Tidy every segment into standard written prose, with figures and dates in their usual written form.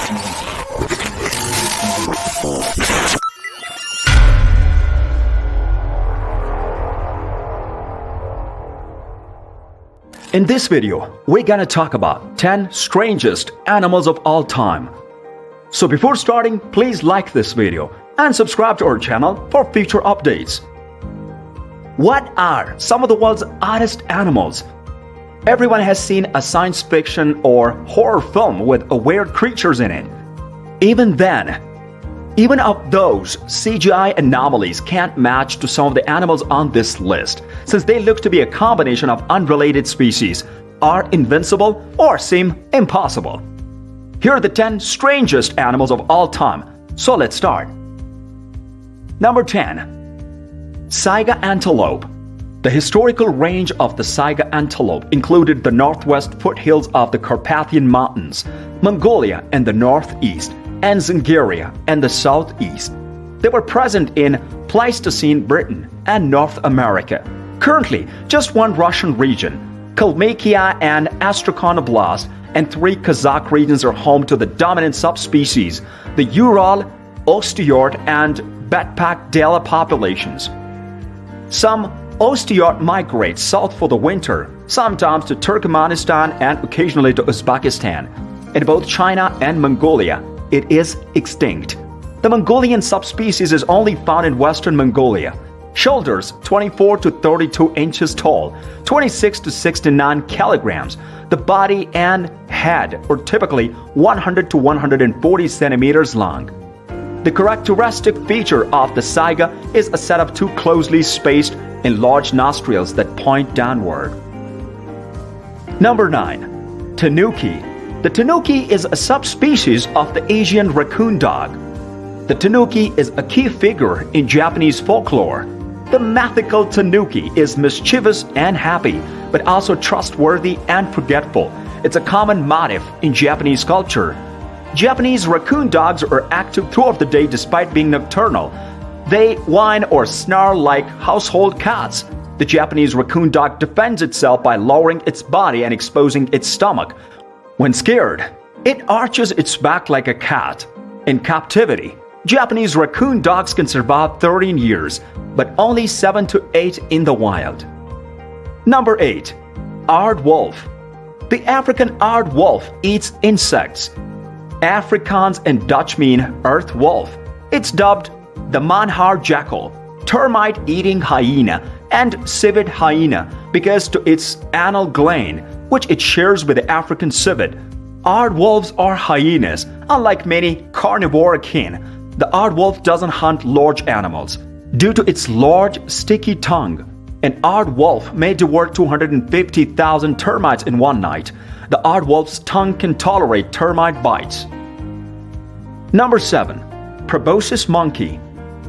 In this video, we're gonna talk about 10 strangest animals of all time. So before starting, please like this video and subscribe to our channel for future updates. What are some of the world's oddest animals? Everyone has seen a science fiction or horror film with weird creatures in it. Even of those, CGI anomalies can't match to some of the animals on this list, since they look to be a combination of unrelated species, are invincible, or seem impossible. Here are the 10 strangest animals of all time, so let's start. Number 10. Saiga antelope. The historical range of the Saiga antelope included the northwest foothills of the Carpathian Mountains, Mongolia in the northeast, and Zingiria in the southeast. They were present in Pleistocene Britain and North America. Currently, just one Russian region, Kalmykia and Astrakhan Oblast, and 3 Kazakh regions are home to the dominant subspecies, the Ural, Ostyurt, and Batpak-Dala populations. Some Ostyurt migrate south for the winter, sometimes to Turkmenistan and occasionally to Uzbekistan. In both China and Mongolia, it is extinct. The Mongolian subspecies is only found in western Mongolia. Shoulders 24 to 32 inches tall, 26 to 69 kilograms. The body and head are typically 100 to 140 centimeters long. The characteristic feature of the Saiga is a set of 2 closely spaced and large nostrils that point downward. Number 9. Tanuki. The tanuki is a subspecies of the Asian raccoon dog. The tanuki is a key figure in Japanese folklore. The mythical tanuki is mischievous and happy, but also trustworthy and forgetful. It's a common motif in Japanese culture. Japanese raccoon dogs are active throughout the day despite being nocturnal. They whine or snarl like household cats. The Japanese raccoon dog defends itself by lowering its body and exposing its stomach. When scared, it arches its back like a cat. In captivity, Japanese raccoon dogs can survive 13 years, but only 7 to 8 in the wild. Number 8. Aardwolf. The African aardwolf eats insects. Afrikaans and Dutch mean earth wolf. It's dubbed the Manhar jackal, termite-eating hyena, and civet hyena because to its anal gland, which it shares with the African civet. Aardwolves are hyenas. Unlike many carnivore kin, the aardwolf doesn't hunt large animals. Due to its large, sticky tongue, an aardwolf may devour 250,000 termites in one night. The aardwolf's tongue can tolerate termite bites. Number 7. Proboscis monkey.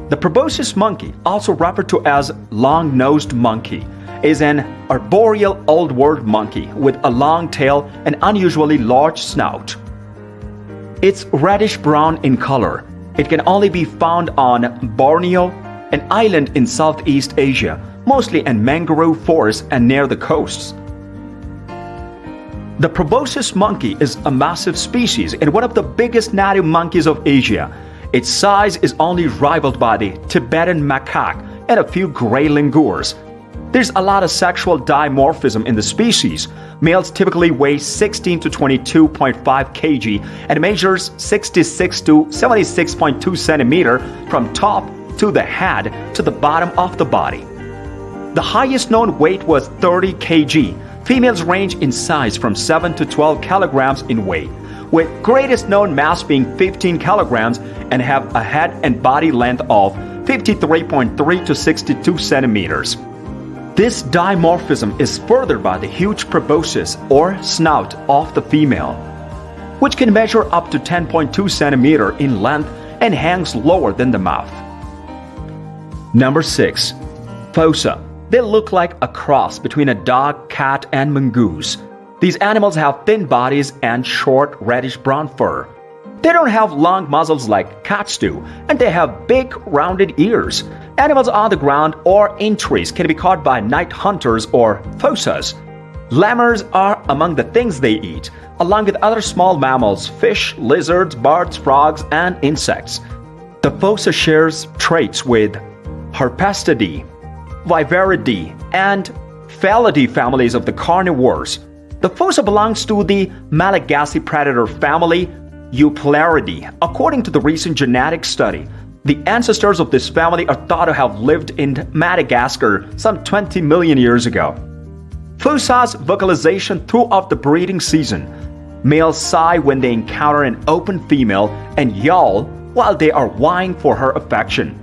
The proboscis monkey, also referred to as long-nosed monkey, is an arboreal Old World monkey with a long tail and unusually large snout. It's reddish-brown in color. It can only be found on Borneo, an island in Southeast Asia, mostly in mangrove forests and near the coasts. The proboscis monkey is a massive species and one of the biggest native monkeys of Asia. Its size is only rivaled by the Tibetan macaque and a few gray langurs. There's a lot of sexual dimorphism in the species. Males typically weigh 16 to 22.5 kg and measures 66 to 76.2 centimeter from top to the head to the bottom of the body. The highest known weight was 30 kg. Females range in size from 7 to 12 kilograms in weight, with greatest known mass being 15 kilograms and have a head and body length of 53.3 to 62 centimeters. This dimorphism is furthered by the huge proboscis or snout of the female, which can measure up to 10.2 centimeter in length and hangs lower than the mouth. Number 6. Fossa. They look like a cross between a dog, cat, and mongoose. These animals have thin bodies and short reddish-brown fur. They don't have long muzzles like cats do, and they have big, rounded ears. Animals on the ground or in trees can be caught by night hunters or fossas. Lemurs are among the things they eat, along with other small mammals, fish, lizards, birds, frogs, and insects. The fossa shares traits with Harpastidae, Viveridae, and Felidae families of the carnivores. The fossa belongs to the Malagasy predator family Eupilaridae. According to the recent genetic study, the ancestors of this family are thought to have lived in Madagascar some 20 million years ago. Fossa's vocalization throughout the breeding season. Males sigh when they encounter an open female and yawl while they are vying for her affection.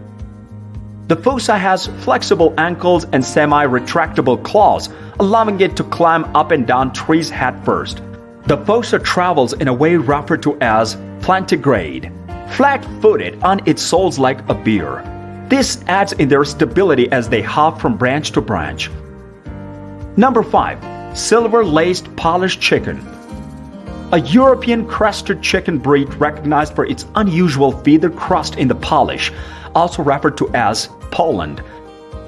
The fossa has flexible ankles and semi-retractable claws, allowing it to climb up and down trees headfirst. The fossa travels in a way referred to as plantigrade, flat-footed on its soles like a bear. This adds in their stability as they hop from branch to branch. Number 5. Silver-laced polished chicken. A European crested chicken breed recognized for its unusual feather crust in the polish, also referred to as Poland.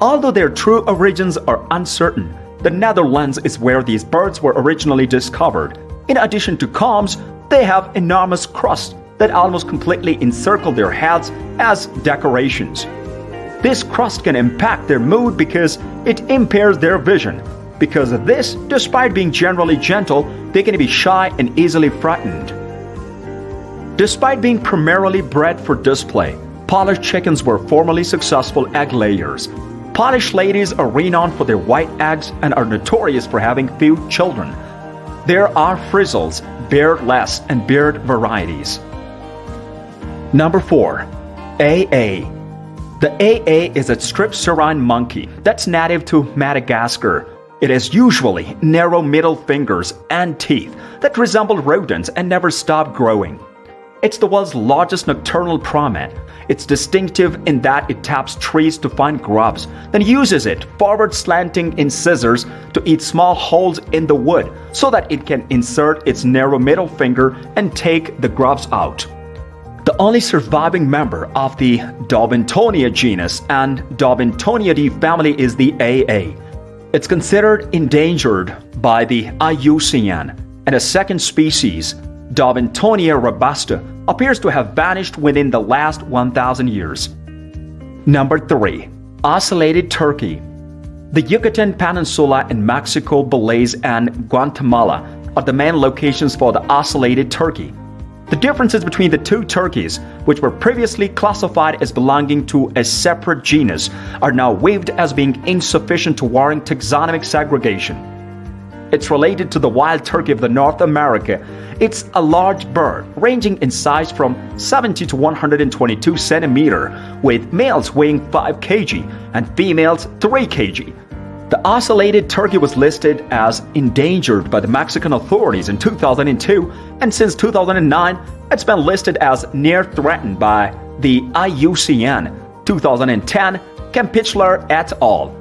Although their true origins are uncertain, the Netherlands is where these birds were originally discovered. In addition to combs, they have enormous crusts that almost completely encircle their heads as decorations. This crust can impact their mood because it impairs their vision. Because of this, despite being generally gentle, they can be shy and easily frightened. Despite being primarily bred for display, Polish chickens were formerly successful egg layers. Polish ladies are renowned for their white eggs and are notorious for having few children. There are frizzles, beardless, and beard varieties. Number 4. AA. The AA is a stripsirrhine monkey that's native to Madagascar. It has usually narrow middle fingers and teeth that resemble rodents and never stop growing. It's the world's largest nocturnal primate. It's distinctive in that it taps trees to find grubs, then uses it forward slanting incisors to eat small holes in the wood so that it can insert its narrow middle finger and take the grubs out. The only surviving member of the Daubentonia genus and Daubentoniidae family is the AA. It's considered endangered by the IUCN, and a second species, Daubentonia robusta, appears to have vanished within the last 1,000 years. Number 3. Ocellated turkey. The Yucatan Peninsula in Mexico, Belize, and Guatemala are the main locations for the ocellated turkey. The differences between the two turkeys, which were previously classified as belonging to a separate genus, are now waived as being insufficient to warrant taxonomic segregation. It's related to the wild turkey of North America. It's a large bird, ranging in size from 70 to 122 centimeter, with males weighing 5 kg and females 3 kg. The ocellated turkey was listed as endangered by the Mexican authorities in 2002, and since 2009, it's been listed as near threatened by the IUCN. 2010, Campichler et al.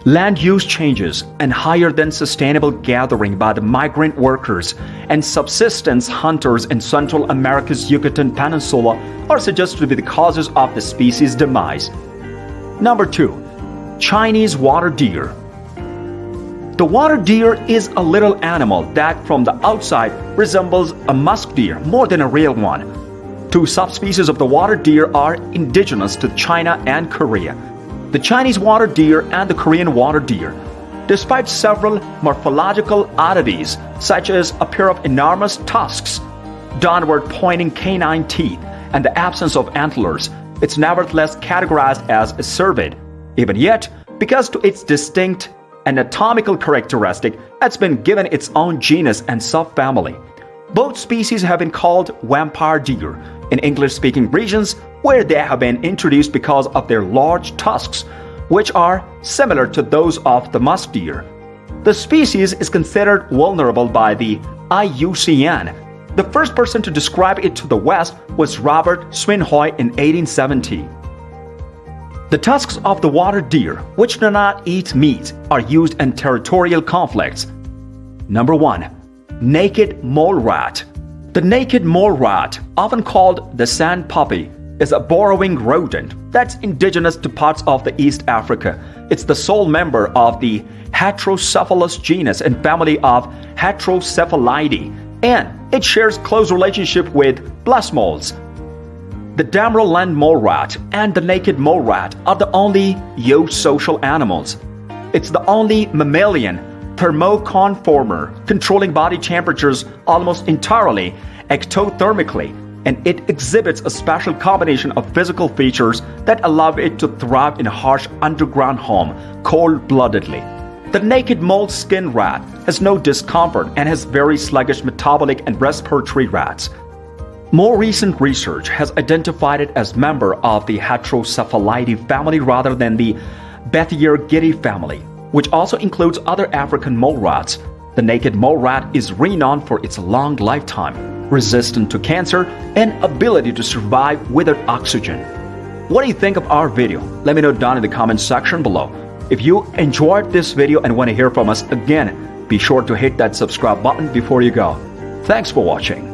Land use changes and higher than sustainable gathering by the migrant workers and subsistence hunters in Central America's Yucatan Peninsula are suggested to be the causes of the species' demise. Number 2. Chinese water deer. The water deer is a little animal that from the outside resembles a musk deer more than a real one. Two subspecies of the water deer are indigenous to China and Korea: the Chinese water deer and the Korean water deer. Despite several morphological oddities, such as a pair of enormous tusks, downward-pointing canine teeth, and the absence of antlers, it's nevertheless categorized as a cervid. Even yet, because to its distinct anatomical characteristic, it's been given its own genus and subfamily. Both species have been called vampire deer in English-speaking regions where they have been introduced because of their large tusks, which are similar to those of the musk deer. The species is considered vulnerable by the IUCN. The first person to describe it to the West was Robert Swinhoy in 1870. The tusks of the water deer, which do not eat meat, are used in territorial conflicts. Number 1. Naked mole rat. The naked mole rat, often called the sand puppy, is a burrowing rodent that's indigenous to parts of the East Africa. It's the sole member of the Heterocephalus genus and family of Heterocephalidae, and it shares close relationship with plasmoles. The Damerel land mole rat and the naked mole rat are the only eusocial animals. It's the only mammalian thermoconformer, controlling body temperatures almost entirely ectothermically, and it exhibits a special combination of physical features that allow it to thrive in a harsh underground home, cold-bloodedly. The naked mole skin rat has no discomfort and has very sluggish metabolic and respiratory rates. More recent research has identified it as member of the Heterocephalidae family rather than the Bethiergidae family, which also includes other African mole rats. The naked mole rat is renowned for its long lifetime, resistant to cancer, and ability to survive without oxygen. What do you think of our video? Let me know down in the comment section below. If you enjoyed this video and want to hear from us again, be sure to hit that subscribe button before you go. Thanks for watching.